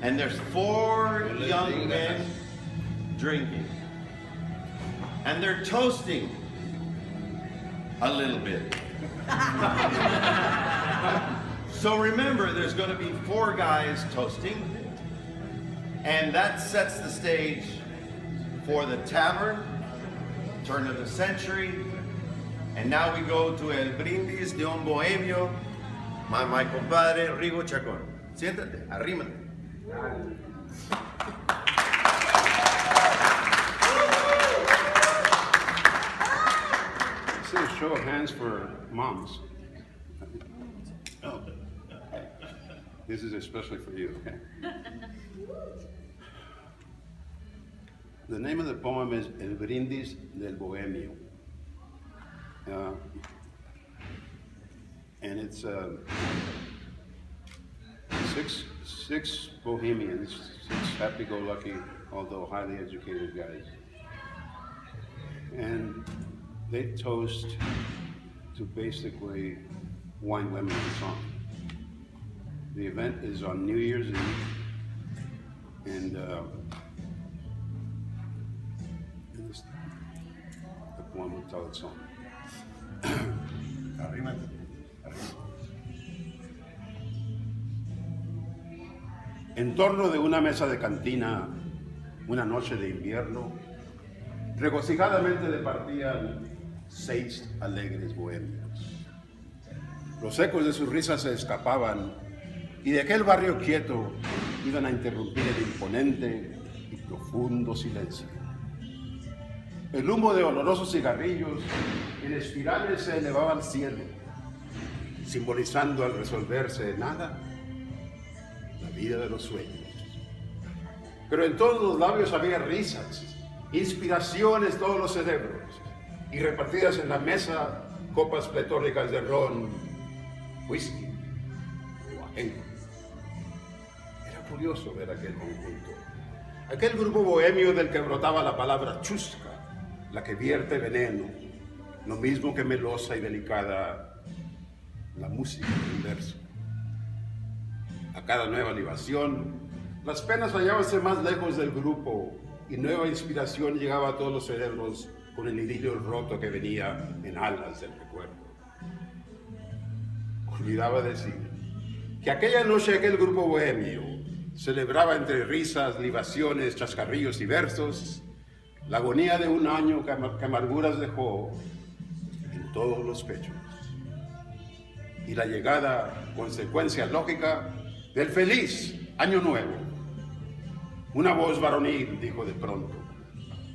And there's 4 young men drinking. And they're toasting a little bit. So remember, there's going to be 4 guys toasting. And that sets the stage for the tavern, turn of the century. And now we go to El Brindis de un Bohemio, my compadre Rigo Chacón. Siéntate, arrímate. This is a show of hands for moms. Oh. This is especially for you, okay? The name of the poem is El Brindis del Bohemio. And it's six Bohemians, 6 happy-go-lucky, although highly educated guys. And they toast to basically wine, women, and song. The event is on New Year's Eve, and the poem will tell its own. Arrímate. En torno de una mesa de cantina, una noche de invierno, regocijadamente departían 6 alegres bohemios. Los ecos de sus risas se escapaban y de aquel barrio quieto iban a interrumpir el imponente y profundo silencio. El humo de olorosos cigarrillos en espirales se elevaba al cielo, simbolizando al resolverse nada la vida de los sueños. Pero en todos los labios había risas, inspiraciones todos los cerebros, y repartidas en la mesa copas pletóricas de ron, whisky o ajenjo. Era curioso ver aquel conjunto, aquel grupo bohemio del que brotaba la palabra chusca, la que vierte veneno, lo mismo que melosa y delicada la música del verso. A cada nueva libación, las penas hallábanse más lejos del grupo y nueva inspiración llegaba a todos los cerebros con el idilio roto que venía en alas del recuerdo. Olvidaba decir que aquella noche aquel grupo bohemio celebraba entre risas, libaciones, chascarrillos y versos la agonía de un año que amarguras dejó en todos los pechos y la llegada, consecuencia lógica, del feliz año nuevo. Una voz varonil dijo de pronto: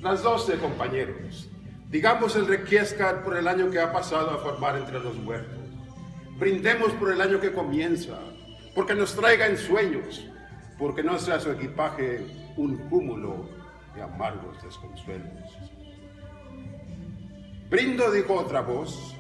las 12 compañeros, digamos el requiescat por el año que ha pasado a formar entre los muertos. Brindemos por el año que comienza, porque nos traiga en sueños, porque no sea su equipaje un cúmulo de amargos desconsuelos. Brindo, dijo otra voz,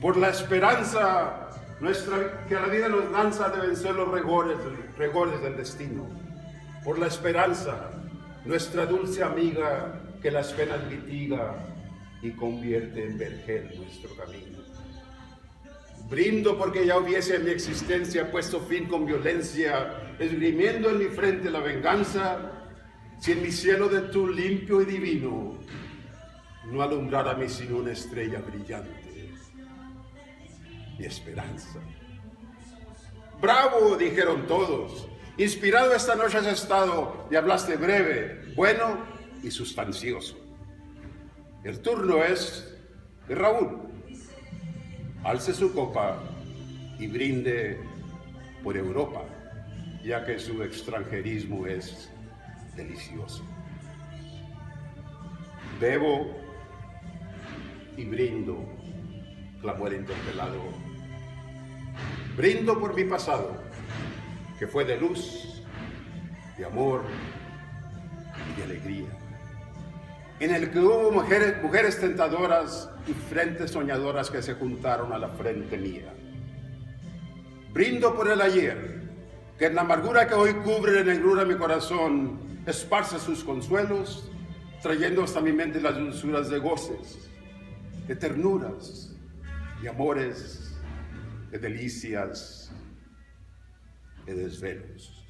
por la esperanza nuestra que a la vida nos lanza de vencer los rigores del destino. Por la esperanza, nuestra dulce amiga que las penas mitiga y convierte en vergel nuestro camino. Brindo porque ya hubiese en mi existencia puesto fin con violencia, esgrimiendo en mi frente la venganza, si en mi cielo de tú limpio y divino no alumbrara a mí sino una estrella brillante, mi esperanza. ¡Bravo!, dijeron todos. Inspirado esta noche has estado y hablaste breve, bueno y sustancioso. El turno es de Raúl. Alce su copa y brinde por Europa, ya que su extranjerismo es delicioso. Bebo y brindo, clamó el interpelado. Brindo por mi pasado, que fue de luz, de amor y de alegría, en el que hubo mujeres tentadoras y frentes soñadoras que se juntaron a la frente mía. Brindo por el ayer, que en la amargura que hoy cubre la negrura mi corazón, esparce sus consuelos, trayendo hasta mi mente las dulzuras de goces, de ternuras, de amores, de delicias, de desvelos.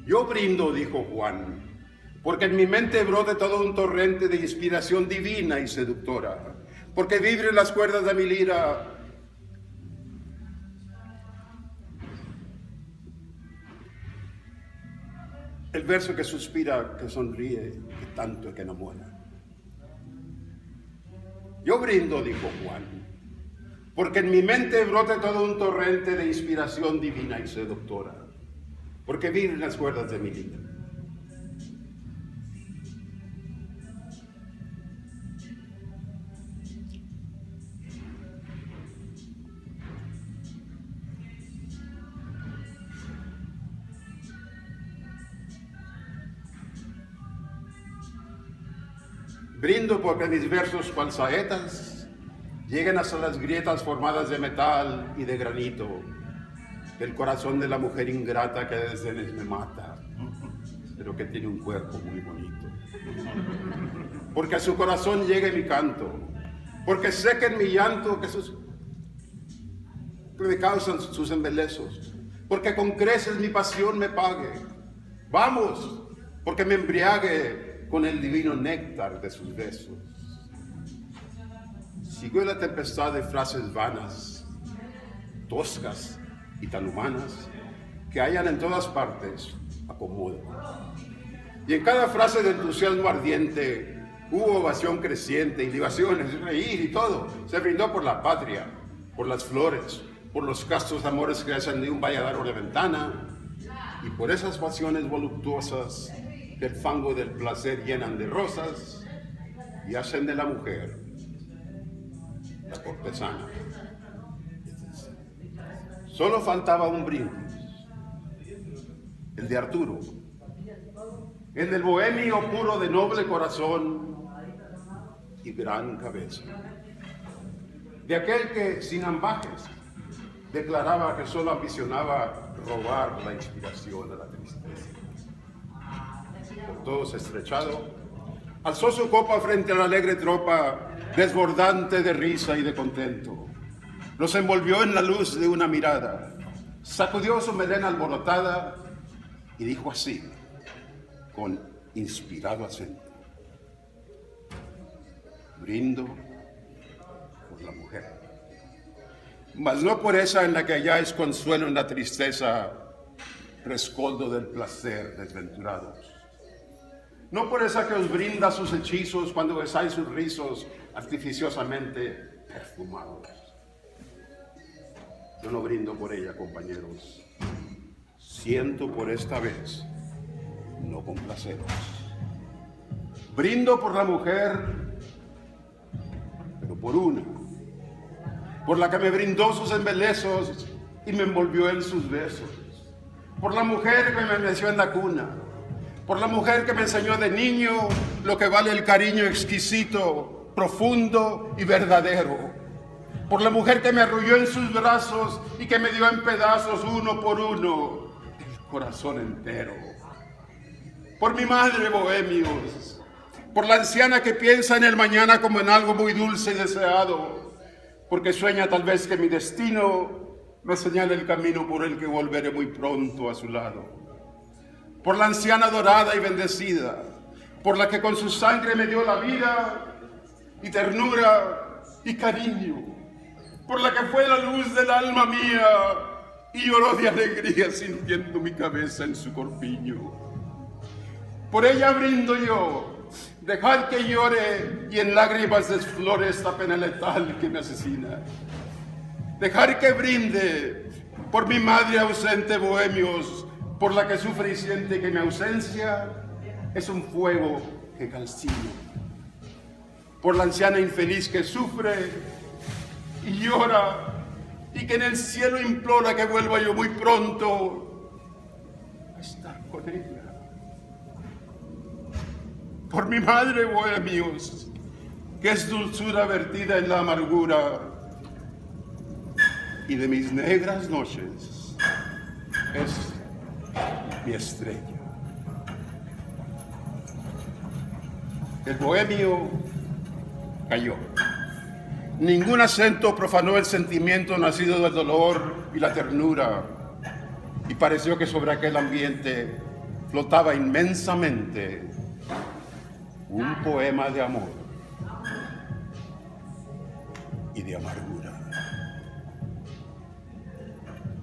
Yo brindo, dijo Juan, porque en mi mente brote todo un torrente de inspiración divina y seductora, porque vibren las cuerdas de mi lira. El verso que suspira, que sonríe, que tanto que enamora. Yo brindo, dijo Juan, porque en mi mente brote todo un torrente de inspiración divina y seductora, porque vibren las cuerdas de mi lira. Brindo porque mis versos cual saetas lleguen hasta las grietas formadas de metal y de granito del corazón de la mujer ingrata que desde me mata, pero que tiene un cuerpo muy bonito. Porque a su corazón llegue mi canto, porque sequen mi llanto que me causan sus embelezos, porque con creces mi pasión me pague. Vamos, porque me embriague con el divino néctar de sus besos. Siguió la tempestad de frases vanas, toscas y tan humanas, que hallan en todas partes acomodo. Y en cada frase de entusiasmo ardiente hubo ovación creciente y libaciones, reír y todo. Se brindó por la patria, por las flores, por los castos amores que hacen de un valladaro de ventana, y por esas pasiones voluptuosas que el fango del placer llenan de rosas y hacen de la mujer la cortesana. Solo faltaba un brindis, el de Arturo, el del bohemio puro de noble corazón y gran cabeza, de aquel que sin ambajes declaraba que solo ambicionaba robar la inspiración a la tristeza. Por todos estrechado, alzó su copa frente a la alegre tropa, desbordante de risa y de contento. Los envolvió en la luz de una mirada, sacudió su melena alborotada y dijo así, con inspirado acento: brindo por la mujer, mas no por esa en la que halláis consuelo en la tristeza, rescoldo del placer desventurados. No por esa que os brinda sus hechizos cuando besáis sus rizos artificiosamente perfumados. Yo no brindo por ella, compañeros. Siento por esta vez no complaceros. Brindo por la mujer, pero por una. Por la que me brindó sus embelezos y me envolvió en sus besos. Por la mujer que me meció en la cuna. Por la mujer que me enseñó de niño lo que vale el cariño exquisito, profundo y verdadero. Por la mujer que me arrulló en sus brazos y que me dio en pedazos uno por uno el corazón entero. Por mi madre, bohemios. Por la anciana que piensa en el mañana como en algo muy dulce y deseado. Porque sueña tal vez que mi destino me señale el camino por el que volveré muy pronto a su lado. Por la anciana dorada y bendecida, por la que con su sangre me dio la vida y ternura y cariño, por la que fue la luz del alma mía y lloró de alegría sintiendo mi cabeza en su corpiño. Por ella brindo yo, dejad que llore y en lágrimas desflore esta pena letal que me asesina. Dejar que brinde por mi madre ausente, bohemios, por la que sufre y siente que mi ausencia es un fuego que calcina. Por la anciana infeliz que sufre y llora y que en el cielo implora que vuelva yo muy pronto a estar con ella. Por mi madre, bohemios, que es dulzura vertida en la amargura y de mis negras noches es mi estrella. El bohemio cayó. Ningún acento profanó el sentimiento nacido del dolor y la ternura, y pareció que sobre aquel ambiente flotaba inmensamente un poema de amor y de amargura.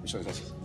Muchas gracias.